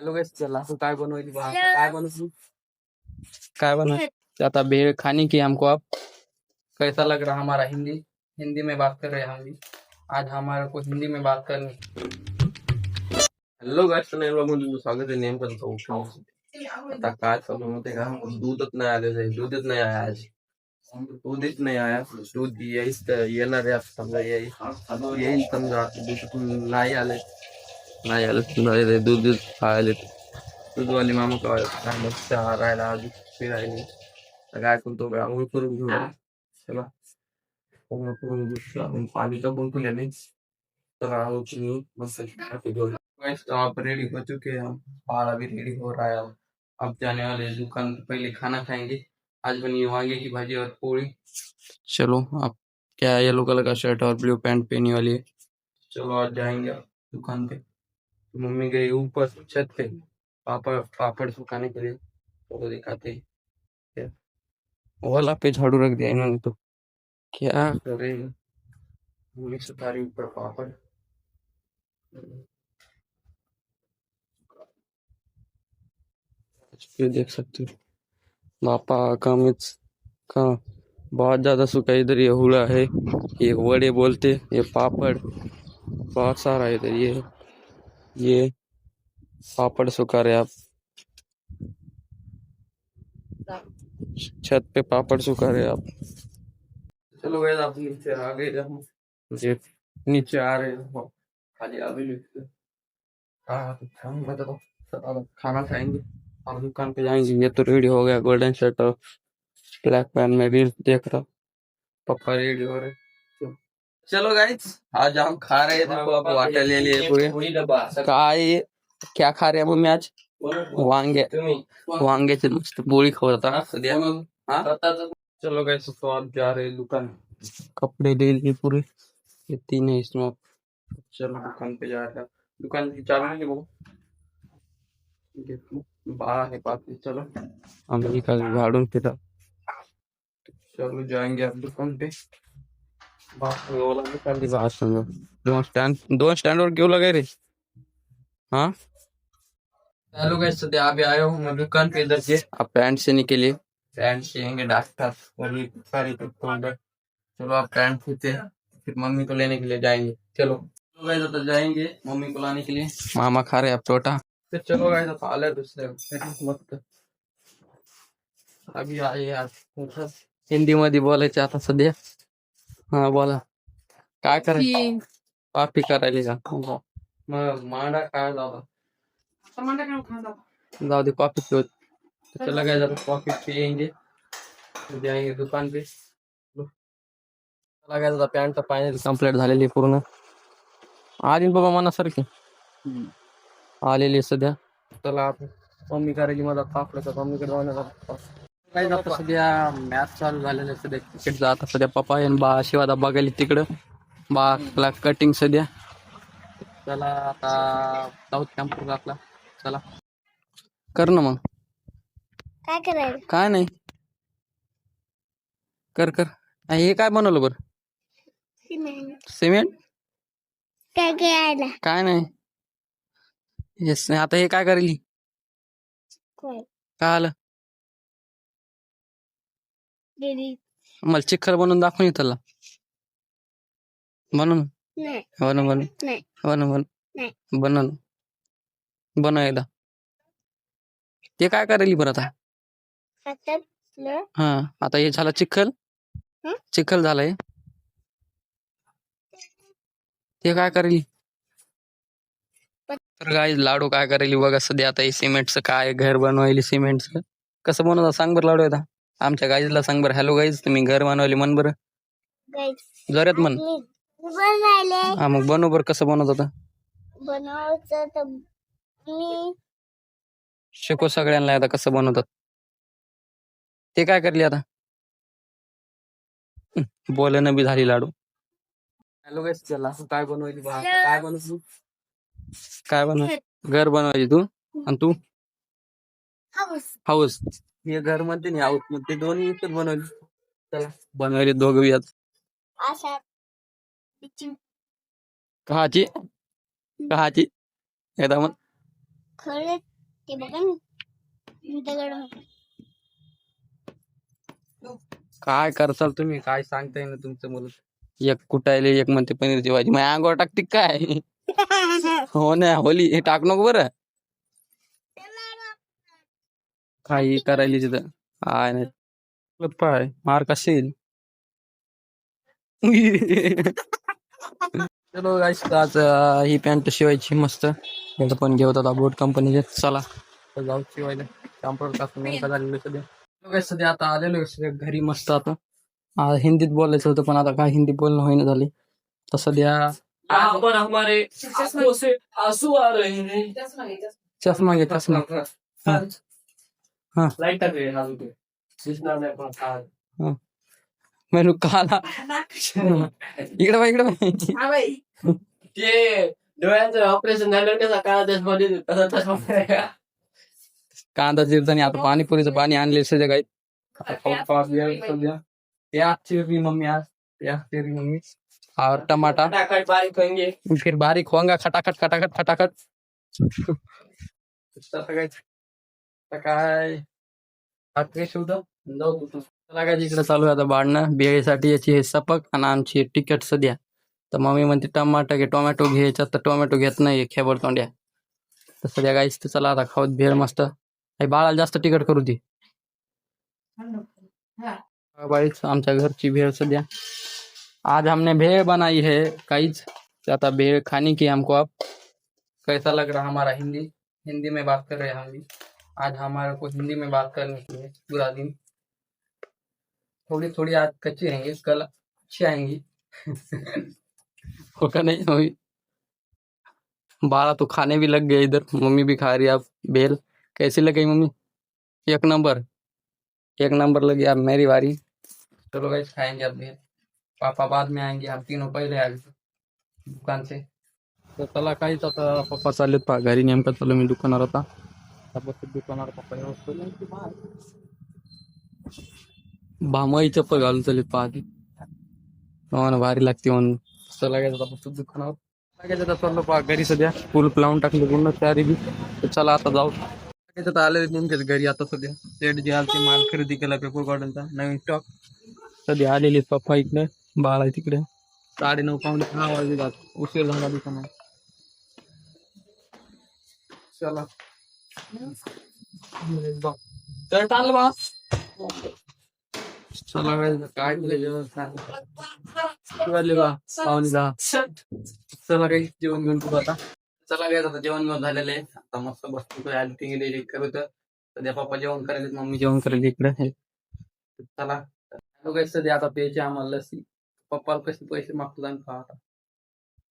Hello guys, चला तो काय बनवायली बा काय बनवू काय बना आता भेड़ खाने की हमको। अब कैसा लग रहा हमारा हिंदी हिंदी में बात कर रहे हैं हम भी। आज हमारे को हिंदी में बात करनी। हॅलो गाइस, तुमचं स्वागत आहे नेमकं तो आता काय चालू होते का दूधच नाही आले दूधच नाही आया आज दूधच नाही आया दूध येईल तर येणार आहे समजा येईल समजा दूध नाही आले समजा दूध आले दूधवाली मामा काय चहा राहिला अजून फिरायला काय करतो आंघोळ करून घेऊ चला आंघोळ करून घेऊ पाणी तर बोलतो नाही तर आंघोळ करून मस्त घेऊन गाइस तो आप रेडी हो चुके हैं। पारा भी रेडी हो रहा है। अब जाने वाले हैं दुकान पे, पहले खाना खाएंगे। आज बनी वांगे की भाजी और पूरी। चलो आप क्या येलो कलर का शर्ट और ब्लू पैंट पहनी वाली है। चलो आज जाएंगे दुकान पे। मम्मी गई ऊपर छत पे पापड़ पापड़ सुखाने के लिए, तो दिखाते हैं। ओला पे झाड़ू रख दिया इन्होंने तो क्या करे। मम्मी सुखा रही ऊपर पापड़। ये देख सकते हो पापा का मिर्च का बहुत ज्यादा सूखा। इधर ये हुड़ा है, ये वड़े बोलते, ये पापड़ बहुत सारा है इधर। ये पापड़ सुखा रहे आप छत पे पापड़ सुखा रहे आप। चलो गए आप नीचे आ गए। हम ये नीचे आ रहे हैं खाली अभी खाना खाएंगे और दुकान पे जाएंगे। ये तो रेडी हो गया गोल्डन शर्ट और ब्लैक पैंट में रील्स देख रहा। पापा रेडी हो रहे। चलो गाइस आज हम खा रहे थे, अब वाटर ले लिए पूरे। क्या खा रहे हैं मम्मी आज? वांगे वांगे मस्त पोळी खावत होता सध्या। चलो गाइस तो आप जा रहे हैं दुकान, कपड़े ले लिए पूरे। ये तीन है इसमें। चलो दुकान पे जा रहा है। दुकान की चाबी नहीं वो बाहर है पास। चलो अमेरिका गार्डन पे था। चलो जाएंगे आप दुकान पे। दोन स्टैंड और क्यों लगे रे? हाँ हेलो गाइस, सध्या अभी आया हूँ मैं दुकान पे। इधर से आप पैंट सीने के लिए पैंट सिएंगे डॉक्टर सारी तो उधर। चलो आप पैंट सीते हैं, फिर मम्मी को लेने के लिए जाएंगे। चलो गाइस तो जाएंगे मम्मी को लाने के लिए। मामा खा रहे आप छोटा। फिर चलो गाइस तो खा ले दूसरे मत। अभी आए यार हिंदी मध्ये बोलायचे आता सध्या। हा बोला काय करायचं? कॉफी करायला का मग मांडा काय जाऊ दे कॉफी पिऊ। तो चला गया जरा कॉफी पियेंगे तो जाएंगे दुकान पे। चला गया जरा पॅन्ट फायनल कंप्लीट झालेली पूर्ण। आली बाबा मनासारखी आलेली सध्या। चला आता मम्मी करायची मदत पापडाचा मम्मीकडे जाऊन काही जातं सध्या मॅच चालू झालेलं सध्या क्रिकेट जात सध्या पप्पा आणि बा शिवादा बघायला तिकडं बाला कटिंग सध्या। चला आता जाऊ कॅम्प आपला। चला कर ना मग काय करायला काय नाही कर कर। हे काय बनवलं बर? सिमेंट काय करायला काय नाही। येस आता हे काय करेल? काय आलं? दीदी मला चिखल बनवून दाखवून त्याला बनवून नाही बनव बनव नाही बनव नाही बनव बनव एकदा। ते काय करेल बरं आता? आता हा आता हे झालं चिखल चिखल झालंय ते काय करेल? तर गाईज लाडू काय करेल बघा सध्या। आता हे सिमेंटचं काय घर बनवायली सिमेंटचं कसं बनवता सांग बरं लाडू आता आमच्या गाईजला सांग बरं। हॅलो गाईज तुम्ही घर बनवले मन बरं जोरात म्हण। बनवायले हा मग बनव बरं कसं बनवत होता बनवायचं तर मी शिकव सगळ्यांना आता कसं बनवतात। ते काय करली आता बोलणं बी झाली लाडू। हॅलो गाईस चला काय बनवायली बा काय बनवू काय बनव घर बनवायची तू आणि तू हाऊस। हे घर मध्ये नाही हाऊस मध्ये दोन्ही एकच बनवली। चला बनवायले दोघं बी आज अशा कहाची कहाची एकदा मग खरंच ते बघा ना दगड काय करसाल तुम्ही? काय सांगताय ना तुमचं मुलं? एक कुटायले एक म्हणते पनीरची भाजी मग अंगावर टाकते काय? हो ना होली हे टाक नको बरं. काही करायली तिथं काय नाही पाय मार कशी चलो गाईस आज ही पॅन्ट शिवायची मस्त एकदा पण घेऊत आता बोट कंपनीचे चला तर जाऊ शिवायला कॅम्प्युटर टाकून नेमका झालेलं सध्या guys, सध्या आता आलेलो आहे सध्या घरी मस्त आता हिंदीत बोलायचं होतं पण आता काय हिंदी बोलणं होईना झाले तर सध्या पर हमारे आंखों से आंसू आ रहे हैं. चष्मा घे चष्मा हाँ लाइट कर रहे हैं कृष्णा ने अपना हाँ मेनू काला इकडे बा इकडे बा ते डोळ्यांचं ऑपरेशन झालं कसा काळा चष्मा देतो तसा चष्मा पडायचा. कांदा चिरतानी आता पाणीपुरीचं पाणी आणले सध्या काही आता खाऊन पाहूया सध्या प्याज चिरली मम्मी आज प्याज चिरली मम्मी और टमाटा फटाफट बारीक होंगे. फिर बारीक होगा खटाखट खटाखट खटाखट काय लागायचं इकडे चालू आहे आता बाडणं बिळीसाठी याची हे सपक आणि आमची तिखट सध्या तर मम्मी म्हणते टोमॅटो घे याच्यात तर टोमॅटो घेत नाही खेबर तोंड्या तर सध्या गाईच तर चला आता खाऊत भेळ मस्त बाळाला जास्त तिखट करू दे बाईच आमच्या घरची भेळ सध्या आज हमने भेळ बनाई है गाइस आता भेळ खाने की हमको अब कैसा लग रहा हमारा हिंदी में बात कर रहे हैं हम भी आज हमारे को हिंदी में बात करनी है पूरा दिन थोड़ी थोड़ी आज कच्ची रहेंगी कल अच्छी आएंगी होगा नहीं अभी बाला तो खाने भी लग गए इधर मम्मी भी खा रही है अब भेल कैसी लग गई मम्मी एक नंबर लगी अब मेरी बारी चलो गाइस खाएंगे अब भेल पापा बाद में आएंगे हम तीनों पहले आए दुकान से तर चला काहीच आता पप्पा चाललेत पहा घरी नेमका चालू मी दुकानावर आता दुकानावर पप्पा भामई चप्पल घालून चालत पाहते ना भारी लागते म्हणून चला गायचं आता दुकानावर लागायचं आता चाललो पहा घरी सध्या कुलूप लावून टाकले पूर्ण तयारी बी तर चला आता जाऊ लागायचं आले नेमकेच घरी आता सध्या सेट जे आलते माल खरेदी केला पेपर गार्डनचा नवीन स्टॉक सध्या आलेले पप्पा इकडे बाळा तिकडे 9:30 पावणे 10 वाजले जात उशीर झाला दुकानावर चला तर चाललं बा चला काय वाजले बा पावणे 10 चला काही जेवण घेऊन तू आता चला काय आता जेवण घेऊन झालेलं आहे आता मस्त बसतो एडिटिंग करत सध्या पप्पा जेवण करायला मम्मी जेवण करायला इकडे चला लोक सध्या आता प्यायचे आम्हाला लस्सी पप्पाला कसे पैसे मागतो आणि आता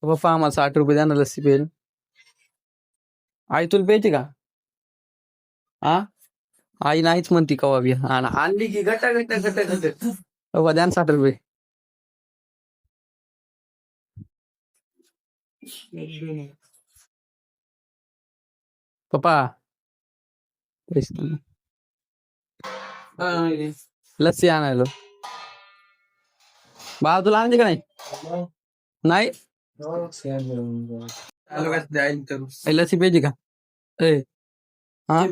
पप्पा आम्हाला 60 रुपये द्या ना लस्सी पेल आई तुला प्यायची का हा आई नाहीच म्हणती कवा बी आणली की गटा गटा गटा गट बाबा द्या 60 रुपये पप्पा पैसे लस्सी आणायलो बाळा तुला आणायची का नाही लस्सी पाहिजे का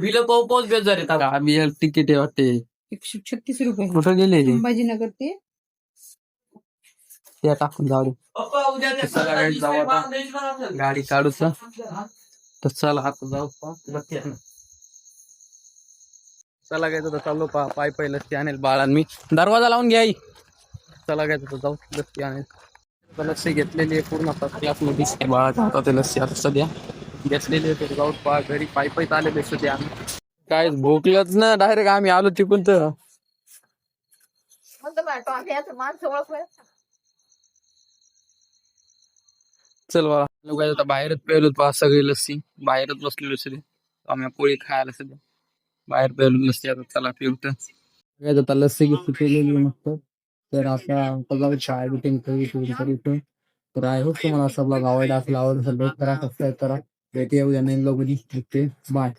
बिल पाऊस बेजार येतात तिकीट आहे वाटते 136 रुपये कुठं गेले संभाजीनगर ते ते टाकून जाऊ दे जाऊ आता गाडी काढूच तर चला आता जाऊ चला गायचं तर चाललो पाय लस्सी आणेल बाळान मी दरवाजा लावून घ्या आई चला गायचं तर जाऊ लस्सी आणेल लस्सी घेतलेली आहे पूर्ण फर्स्ट क्लास मध्ये बाळाचा होता ते लस्सी आता सध्या घेतलेली आहे जाऊ घरी पायी आलेले सध्या काय भोकलच ना डायरेक्ट आम्ही आलो तिकून तर चल बाळा लोक आता बाहेरच पेलो पहा सगळी लस्सी बाहेरच बसलेलो सध्या आम्ही पोळी खायला सध्या बाहेर पेलो लस्सी आता चला पिवत आता लस्सी गिफ्ट केलेली मस्त तर आता शाळा बिटिंग करू तर आय होप तुम्हाला असं ब्लॉग आवडला असेल करा सबस्क्राईब करा भेटूया उद्या नवीन ब्लॉग मध्ये बाय.